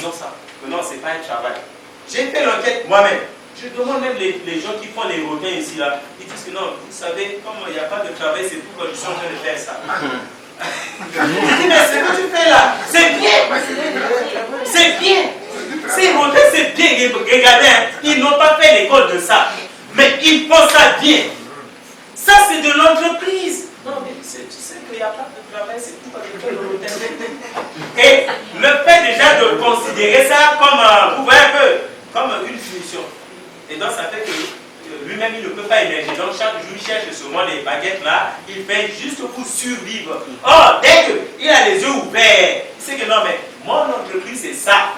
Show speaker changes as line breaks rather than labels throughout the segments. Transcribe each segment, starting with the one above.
disons ça. Que non, ce n'est pas un travail. J'ai fait l'enquête moi-même. Je demande même les gens qui font les requins ici, là. Ils disent que non, vous savez, comme il n'y a pas de travail, c'est pourquoi je suis en train de faire ça. Je dis, mais ce que tu fais là, c'est bien. C'est bien. Ces requins, c'est bien. Regardez, hein, ils n'ont pas fait l'école de ça. Mais ils font ça bien. Ça, c'est de l'entreprise. Non, mais tu sais qu'il n'y a pas de travail, c'est pourquoi je fais le requin. Et le fait déjà de considérer ça comme, vous voyez un peu, comme une punition. Et donc ça fait que lui-même il ne peut pas émerger. Donc chaque jour il cherche seulement les baguettes là, il fait juste pour survivre. Or, dès qu'il a les yeux ouverts, il sait que non mais mon entreprise c'est ça.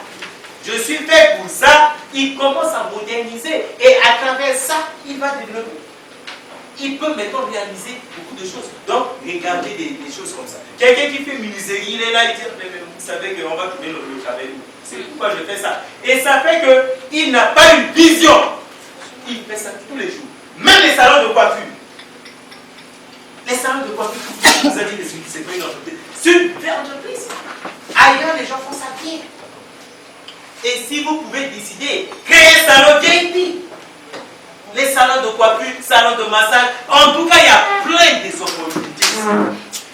Je suis fait pour ça, il commence à moderniser et à travers ça, il va développer. Il peut maintenant réaliser beaucoup de choses. Donc, regardez des choses comme ça. Quelqu'un qui fait menuiserie, il est là, il dit, mais vous savez qu'on va trouver le travail. C'est pourquoi je fais ça. Et ça fait qu'il n'a pas une vision. Il fait ça tous les jours. Même les salons de coiffure. Les salons de coiffure, vous avez dit que c'est pas une entreprise. C'est une vraie entreprise. Ailleurs, les gens font ça bien. Et si vous pouvez décider, créer un salon VIP. Les salons de coiffure, salons de massage, en tout cas, il y a plein d'opportunités.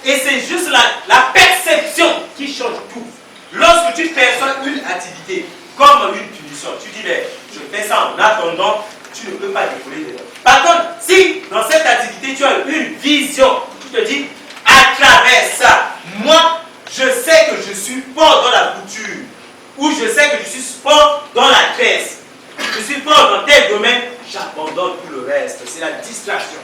Et c'est juste la perception qui change tout. Lorsque tu perçois une activité comme une punition, tu dis, mais je fais ça en attendant, tu ne peux pas décoller dedans. Par contre, si dans cette activité, tu as une vision, tu te dis, à travers ça, moi, je sais que je suis fort dans la couture, ou je sais que je suis fort dans la tresse, je suis fort dans tel domaine, j'abandonne tout le reste. C'est la distraction.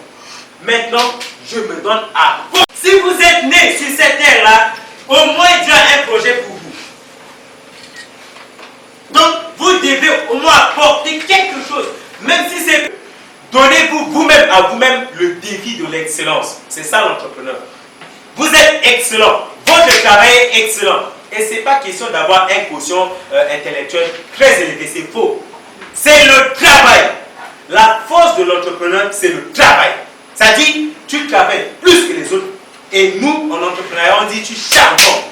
Maintenant, je me donne à fond. Si vous êtes né sur cette terre-là, au moins Dieu a un projet pour vous. Donc, vous devez au moins apporter quelque chose. Même si c'est donnez-vous vous-même à vous-même le défi de l'excellence. C'est ça l'entrepreneur. Vous êtes excellent. Votre travail est excellent. Et ce n'est pas question d'avoir un quotient intellectuel très élevé. C'est faux. C'est le travail. La force de l'entrepreneur, c'est le travail. Ça dit, tu travailles plus que les autres. Et nous, en entrepreneuriat, on dit, tu charbonnes.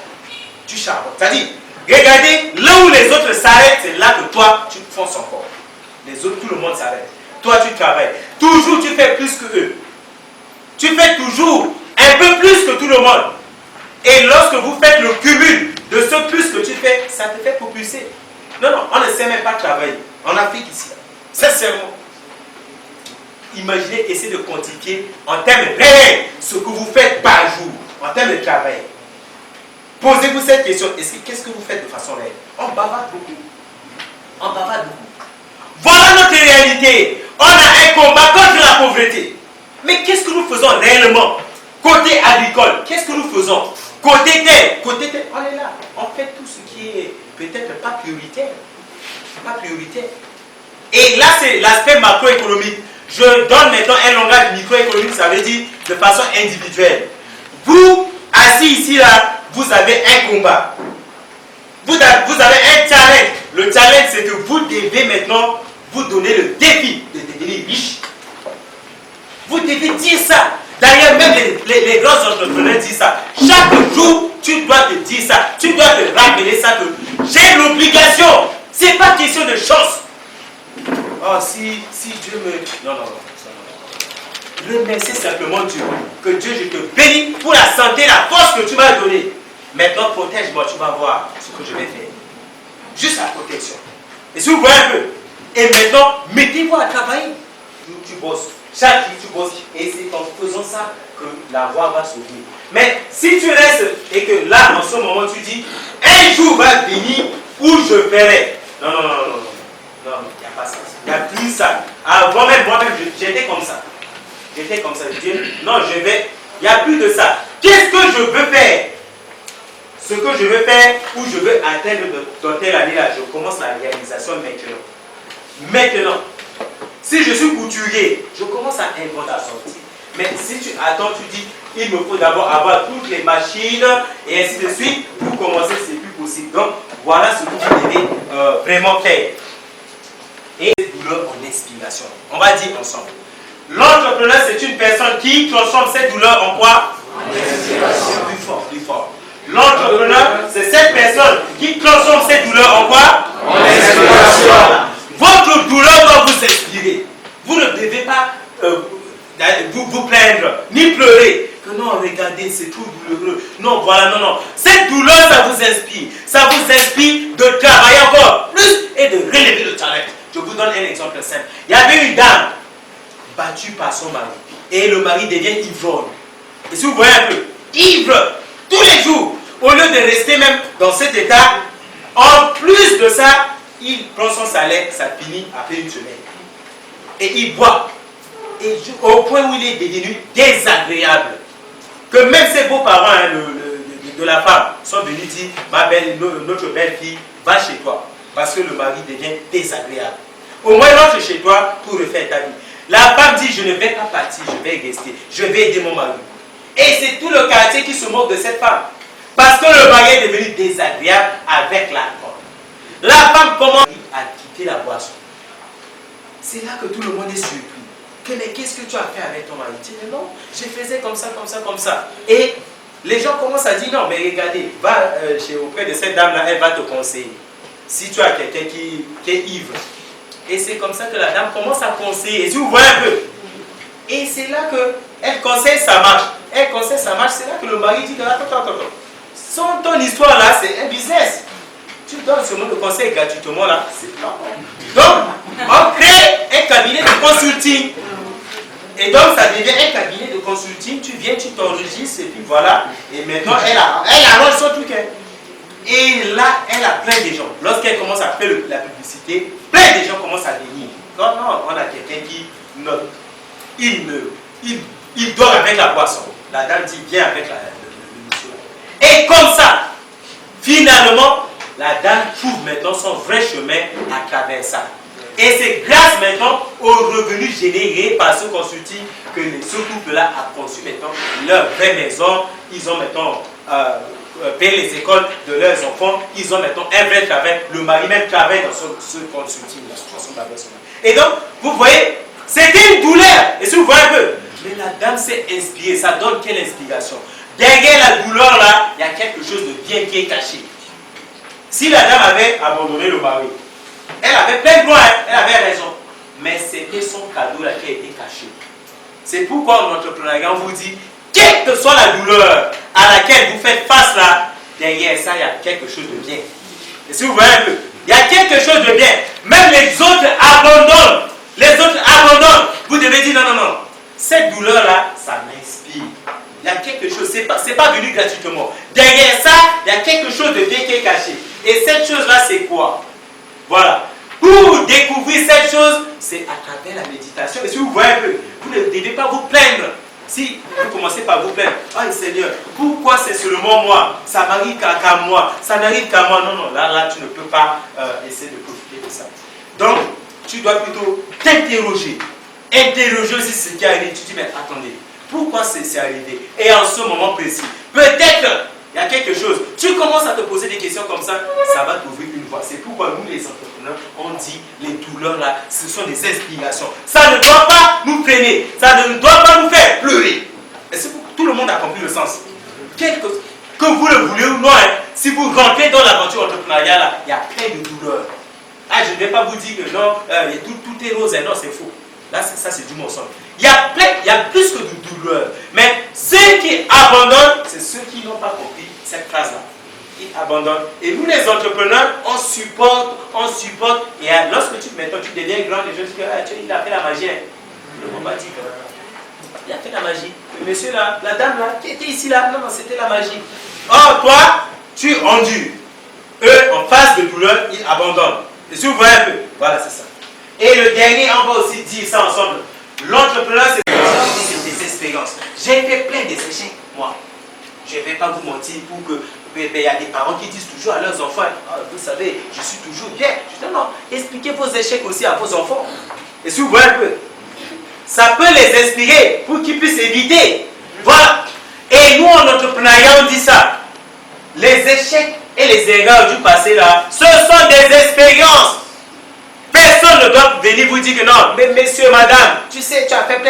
Tu charbonnes. Ça dit, regardez, là où les autres s'arrêtent, c'est là que toi, tu fonces encore. Les autres, tout le monde s'arrête. Toi, tu travailles. Toujours, tu fais plus que eux. Tu fais toujours un peu plus que tout le monde. Et lorsque vous faites le cumul de ce plus que tu fais, ça te fait propulser. Non, non, on ne sait même pas travailler. En Afrique, ici. Sincèrement. Imaginez, essayez de quantifier en termes réels ce que vous faites par jour, en termes de travail. Posez-vous cette question. Qu'est-ce que vous faites de façon réelle? On bavarde beaucoup. On bavarde beaucoup. Voilà notre réalité. On a un combat contre la pauvreté. Mais qu'est-ce que nous faisons réellement? Côté agricole, qu'est-ce que nous faisons? Côté terre, on est là. On fait tout ce qui est peut-être pas prioritaire. Pas prioritaire. Et là, c'est l'aspect macroéconomique. Je donne maintenant un langage microéconomique, ça veut dire de façon individuelle. Vous, assis ici, là, vous avez un combat. Vous avez un challenge. Le challenge, c'est que vous devez maintenant vous donner le défi de devenir riche. Vous devez dire ça. D'ailleurs, même les grands entrepreneurs disent ça. Chaque jour, tu dois te dire ça. Tu dois te rappeler ça que j'ai l'obligation. Ce n'est pas question de chance. Oh, si Dieu me... Non. Remercie simplement Dieu. Que Dieu, je te bénis pour la santé, la force que tu m'as donnée. Maintenant, protège-moi, tu vas voir ce que je vais faire. Juste la protection. Et si vous voyez un peu. Et maintenant, mettez-vous à travailler. Tu bosses. Chaque jour, tu bosses. Et c'est en faisant ça que la voie va s'ouvrir. Mais si tu restes et que là, en ce moment, tu dis, un jour va venir où je ferai. Non, il n'y a pas ça. Il n'y a plus ça. Avant même, moi-même, j'étais comme ça. J'étais comme ça. Je dis, non, il n'y a plus de ça. Qu'est-ce que je veux faire? Ce que je veux faire, où je veux atteindre dans telle année-là, je commence la réalisation maintenant. Maintenant, si je suis couturier, je commence à inventer à sortir. Mais si tu attends, tu dis, il me faut d'abord avoir toutes les machines et ainsi de suite, pour commencer, c'est plus possible. Donc, voilà ce que vous devez vraiment faire. Et douleur en inspiration. On va dire ensemble. L'entrepreneur, c'est une personne qui transforme cette douleur en quoi? En inspiration. Plus fort, plus fort. L'entrepreneur, c'est cette personne qui transforme ses douleurs en quoi? En inspiration. Votre douleur doit vous inspirer. Vous ne devez pas vous plaindre, ni pleurer. Que non, regardez, c'est trop douloureux. Non, voilà, non, non. Cette douleur, ça vous inspire. Ça vous inspire de travailler encore plus et de relever le challenge. Je vous donne un exemple simple. Il y avait une dame battue par son mari. Et le mari devient ivrogne. Et si vous voyez un peu, ivre, tous les jours. Au lieu de rester même dans cet état, en plus de ça, il prend son salaire, ça finit après une semaine. Et il boit. Et au point où il est devenu désagréable. Que même ses beaux-parents de la femme sont venus dire, ma belle, notre belle-fille, va chez toi. Parce que le mari devient désagréable. Au moins, rentre chez toi pour refaire ta vie. La femme dit, je ne vais pas partir, je vais rester. Je vais aider mon mari. Et c'est tout le quartier qui se moque de cette femme. Parce que le mari est devenu désagréable avec l'alcool. La femme commence à quitter la boisson. C'est là que tout le monde est surpris. Mais qu'est-ce que tu as fait avec ton mari? Tu dis non, je faisais comme ça, comme ça, comme ça. Et les gens commencent à dire non, mais regardez, va auprès de cette dame-là, elle va te conseiller. Si tu as quelqu'un qui est ivre. Et c'est comme ça que la dame commence à conseiller. Et si vous voyez un peu. Et c'est là qu'elle conseille, ça marche. Elle conseille, ça marche. C'est là que le mari dit attends. Ton histoire là, c'est un business. Tu donnes seulement le conseil gratuitement là, c'est pas bon. Donc, on crée un cabinet de consulting. Et donc, ça devient un cabinet de consulting. Tu viens, tu t'enregistres et puis voilà. Et maintenant, elle arrange son truc. Et là, elle a plein de gens. Lorsqu'elle commence à faire la publicité, plein de gens commencent à venir. Non, on a quelqu'un qui note. Il dort avec la boisson. La dame dit, viens avec le monsieur. Et comme ça, finalement, la dame trouve maintenant son vrai chemin à travers ça. Et c'est grâce maintenant aux revenus générés par ce consulting que ce couple-là a conçu maintenant leur vraie maison. Ils ont maintenant payé les écoles de leurs enfants. Ils ont maintenant un vrai travail. Le mari même travaille dans ce consulting-là. Et donc, vous voyez, c'était une douleur. Et si vous voyez un peu, mais la dame s'est inspirée. Ça donne quelle inspiration? Derrière la douleur là, il y a quelque chose de bien qui est caché. Si la dame avait abandonné le mari, elle avait plein de droits, elle avait raison. Mais c'était son cadeau là qui a été caché. C'est pourquoi en entrepreneuriat, on vous dit, quelle que soit la douleur à laquelle vous faites face là, derrière ça, il y a quelque chose de bien. Et si vous voyez un peu, il y a quelque chose de bien. Même les autres abandonnent. Les autres abandonnent. Vous devez dire non. Cette douleur là, ça m'inspire. Il y a quelque chose, c'est pas venu gratuitement. Derrière ça, il y a quelque chose de bien qui est caché. Et cette chose-là, c'est quoi? Voilà. Pour découvrir cette chose, c'est à travers la méditation. Et si vous voyez un peu, vous ne devez pas vous plaindre. Si vous commencez par vous plaindre, ah Seigneur, pourquoi c'est seulement moi? Ça m'arrive qu'à moi. Ça n'arrive qu'à moi. Non, là, tu ne peux pas essayer de profiter de ça. Donc, tu dois plutôt t'interroger. Interroger aussi ce qui arrive. Tu dis, mais attendez. Pourquoi c'est arrivé? Et en ce moment précis, peut-être il y a quelque chose. Tu commences à te poser des questions comme ça, ça va t'ouvrir une voie. C'est pourquoi nous, les entrepreneurs, on dit les douleurs là, ce sont des inspirations. Ça ne doit pas nous freiner. Ça ne doit pas nous faire pleurer. Et c'est pour tout le monde a compris le sens. Que vous le voulez ou non, si vous rentrez dans l'aventure entrepreneuriale là, il y a plein de douleurs. Ah, je ne vais pas vous dire que non, tout est rose. Non, c'est faux. Là, ça c'est du mensonge. Il y a plus que de douleur. Mais ceux qui abandonnent, c'est ceux qui n'ont pas compris cette phrase-là. Ils abandonnent. Et nous, les entrepreneurs, on supporte. Et lorsque maintenant tu deviens grand, les gens disent qu'il a fait la magie. Le monde va dire il a fait la magie. Le monsieur là, la dame là, qui était ici là, non, c'était la magie. Or, toi, tu endures. Eux, en face de douleur, ils abandonnent. Et si vous voyez un peu, voilà, c'est ça. Et le dernier, on va aussi dire ça ensemble. L'entrepreneur, c'est des expériences. J'ai fait plein d'échecs, moi. Je ne vais pas vous mentir pour que... Il y a des parents qui disent toujours à leurs enfants, vous savez, je suis toujours bien. Je dis non, expliquez vos échecs aussi à vos enfants. Et si vous voyez un peu, ça peut les inspirer pour qu'ils puissent éviter. Voilà. Et nous, en entrepreneuriat, on dit ça. Les échecs et les erreurs du passé, là, ce sont des expériences. Personne ne doit venir vous dire que non, mais monsieur, madame, tu sais, tu as fait plein